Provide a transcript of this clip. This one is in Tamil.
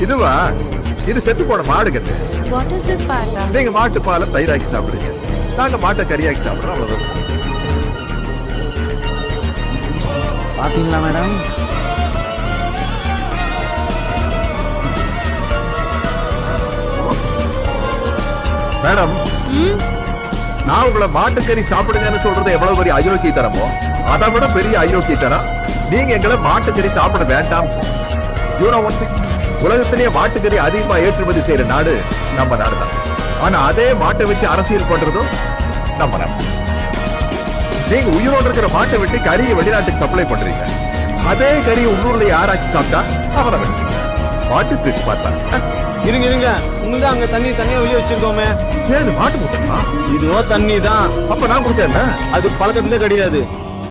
இதுவா இது செத்து போன மாடுகிறது. நீங்க மாட்டு பாலை தயிராக்கி சாப்பிடுறீங்க, நாங்க மாட்டை கறியாக்கி சாப்பிடுறோம். அவ்வளவுதான். பாத்தீங்களா மேடம்? மேடம், நான் உங்களை மாட்டுக்கறி சாப்பிடுங்கன்னு சொல்றது எவ்வளவு பெரிய அயோக்கியத்தனமோ அதை விட பெரிய அயோக்கியத்தனம் நீங்க எங்களை மாட்டுக்கறி சாப்பிட வேண்டாம். உலகத்திலேயே மாட்டுக்கறி அதிகமா ஏற்றுமதி செய்யற நாடு நம்ம நாடுதான். ஆனா அதே மாட்டை வச்சு அரசியல் பண்றதும் நம்ம நாடு. நீங்க உயிரோடு இருக்கிற மாட்டை விட்டு கறியை வெளிநாட்டுக்கு சப்ளை பண்றீங்க. அதே கறியை உள்ளூர்ல யாராச்சு சாப்பிட்டா அவரை வெட்டி மாட்டு பிரிச்சு பார்த்தா. இருங்க இருங்க, உங்களுக்கு அங்க தண்ணி தனியா வெளியே வச்சிருக்கோமே. ஏன் மாட்டு முட்டா? இதுவோ தண்ணி தான். அப்ப நான் குடிச்சேன். அது பழக்கத்துல கிடையாது.